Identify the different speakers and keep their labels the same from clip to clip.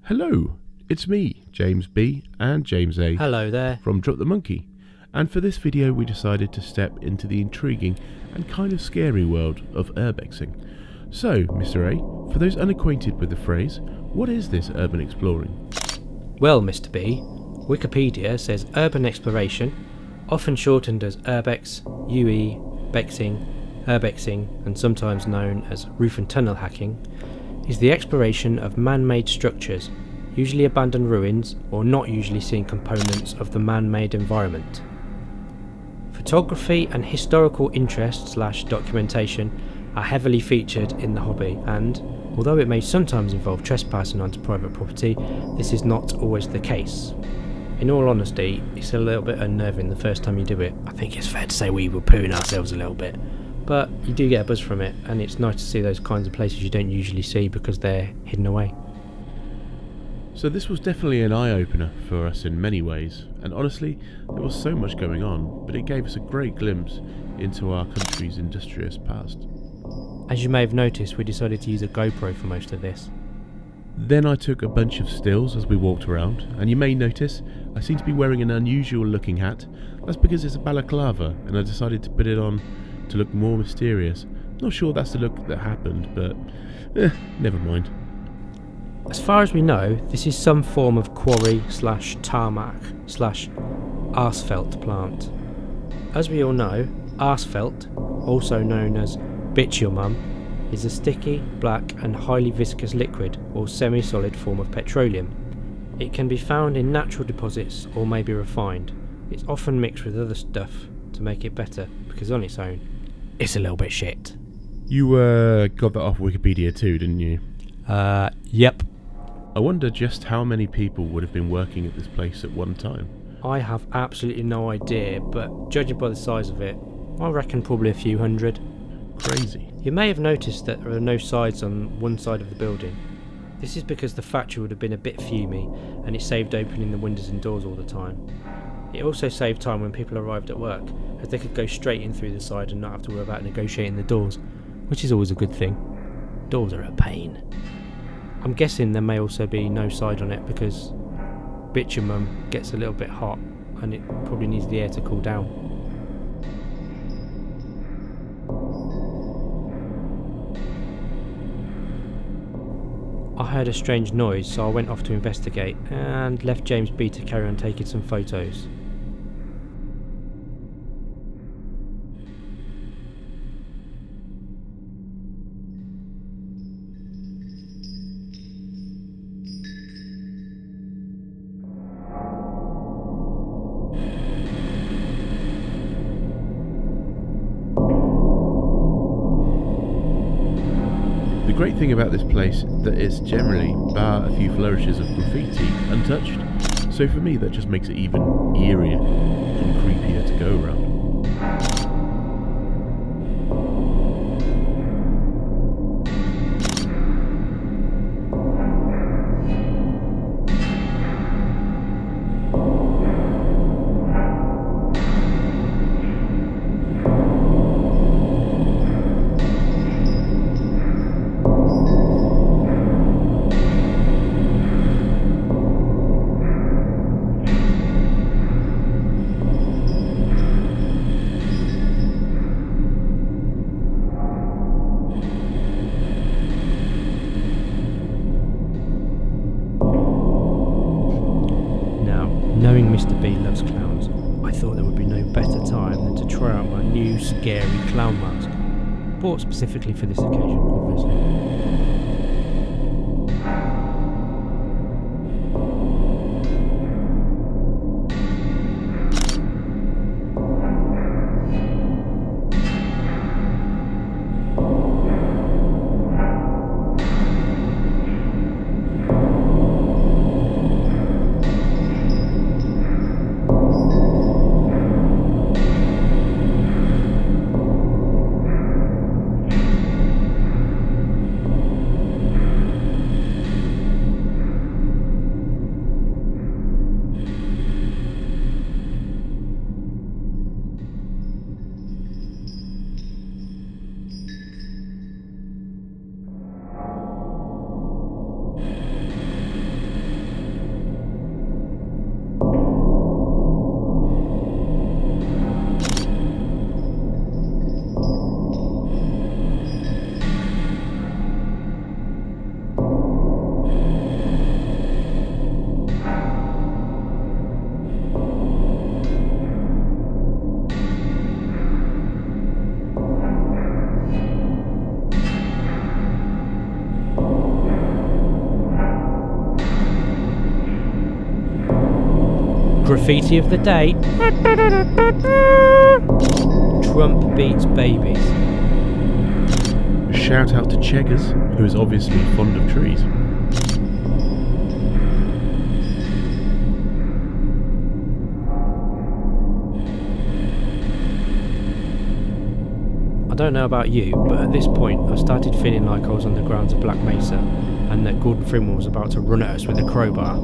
Speaker 1: Hello, it's me, James B and James A.
Speaker 2: Hello there.
Speaker 1: From Drop the Monkey. And for this video we decided to step into the intriguing and kind of scary world of urbexing. So, Mr. A, for those unacquainted with the phrase, what is this urban exploring?
Speaker 2: Well, Mr. B, Wikipedia says urban exploration, often shortened as Urbex, UE, Bexing, Urbexing, and sometimes known as roof and tunnel hacking, is the exploration of man-made structures, usually abandoned ruins or not usually seen components of the man-made environment. Photography and historical interest / documentation are heavily featured in the hobby, and although it may sometimes involve trespassing onto private property, this is not always the case. In all honesty, it's a little bit unnerving the first time you do it. I think it's fair to say we were pooing ourselves a little bit, but you do get a buzz from it, and it's nice to see those kinds of places you don't usually see because they're hidden away.
Speaker 1: So this was definitely an eye-opener for us in many ways, and honestly, there was so much going on, but it gave us a great glimpse into our country's industrious past.
Speaker 2: As you may have noticed, we decided to use a GoPro for most of this.
Speaker 1: Then I took a bunch of stills as we walked around, and you may notice I seem to be wearing an unusual looking hat. That's because it's a balaclava, and I decided to put it on to look more mysterious. Not sure that's the look that happened, but never mind.
Speaker 2: As far as we know, this is some form of quarry / tarmac / asphalt plant. As we all know, asphalt, also known as bitumen, is a sticky, black and highly viscous liquid or semi-solid form of petroleum. It can be found in natural deposits or may be refined. It's often mixed with other stuff to make it better, because on its own, it's a little bit shit.
Speaker 1: You got that off Wikipedia too, didn't you?
Speaker 2: Yep.
Speaker 1: I wonder just how many people would have been working at this place at one time.
Speaker 2: I have absolutely no idea, but judging by the size of it, I reckon probably a few hundred.
Speaker 1: Crazy.
Speaker 2: You may have noticed that there are no sides on one side of the building. This is because the factory would have been a bit fumey, and it saved opening the windows and doors all the time. It also saved time when people arrived at work, as they could go straight in through the side and not have to worry about negotiating the doors, which is always a good thing. Doors are a pain. I'm guessing there may also be no side on it because bitumen gets a little bit hot and it probably needs the air to cool down. I heard a strange noise, so I went off to investigate and left James B to carry on taking some photos.
Speaker 1: The great thing about this place that it's generally, bar a few flourishes of graffiti, untouched. So for me that just makes it even eerier and creepier to go around. Knowing Mr. B loves clowns, I thought there would be no better time than to try out my new scary clown mask, bought specifically for this occasion, obviously.
Speaker 2: graffiti of the day. Trump beats babies.
Speaker 1: A shout out to Cheggers, who is obviously fond of trees.
Speaker 2: I don't know about you, but at this point I started feeling like I was on the grounds of Black Mesa and that Gordon Freeman was about to run at us with a crowbar.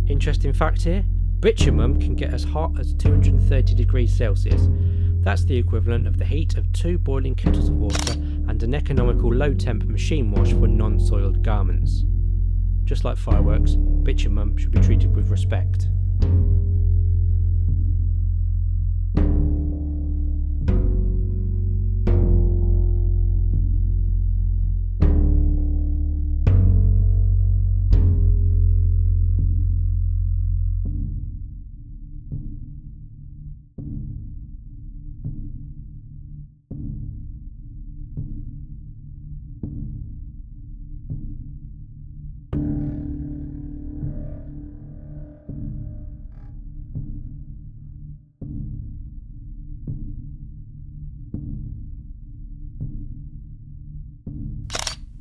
Speaker 2: Interesting fact here, bitumen can get as hot as 230 degrees Celsius. That's the equivalent of the heat of 2 boiling kettles of water and an economical low-temp machine wash for non-soiled garments. Just like fireworks, bitumen should be treated with respect.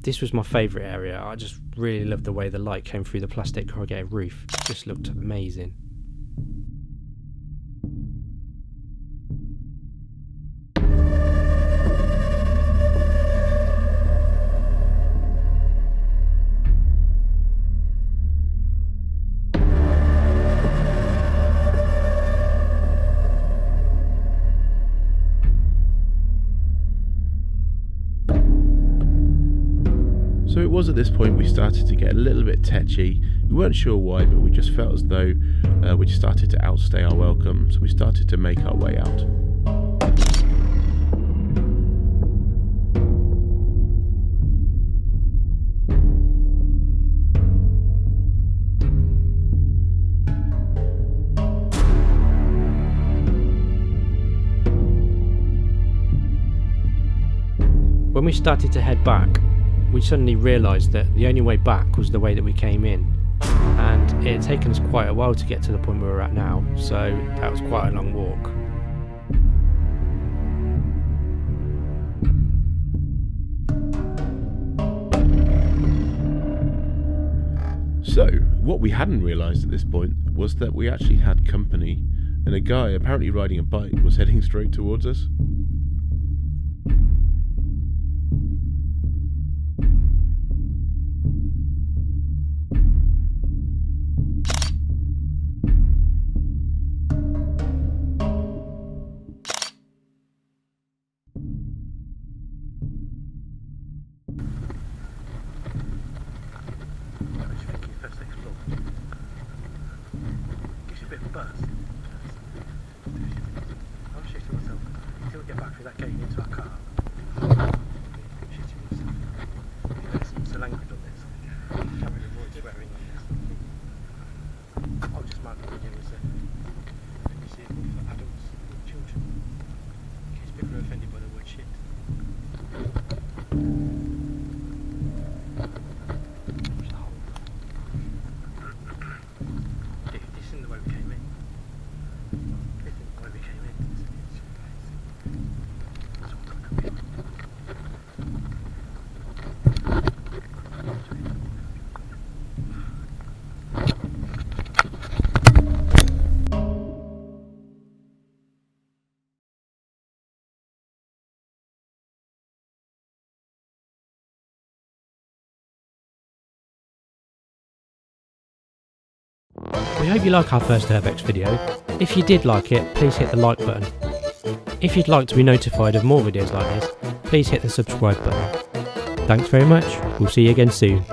Speaker 2: This was my favourite area. I just really loved the way the light came through the plastic corrugated roof. It just looked amazing.
Speaker 1: So it was at this point we started to get a little bit tetchy. We weren't sure why, but we just felt as though we started to outstay our welcome, so we started to make our way out.
Speaker 2: When we started to head back, we suddenly realised that the only way back was the way that we came in, and it had taken us quite a while to get to the point where we're at now, so that was quite a long walk.
Speaker 1: So, what we hadn't realised at this point was that we actually had company, and a guy apparently riding a bike was heading straight towards us.
Speaker 2: We hope you like our first Urbex video. If you did like it, please hit the like button. If you'd like to be notified of more videos like this, please hit the subscribe button. Thanks very much, we'll see you again soon.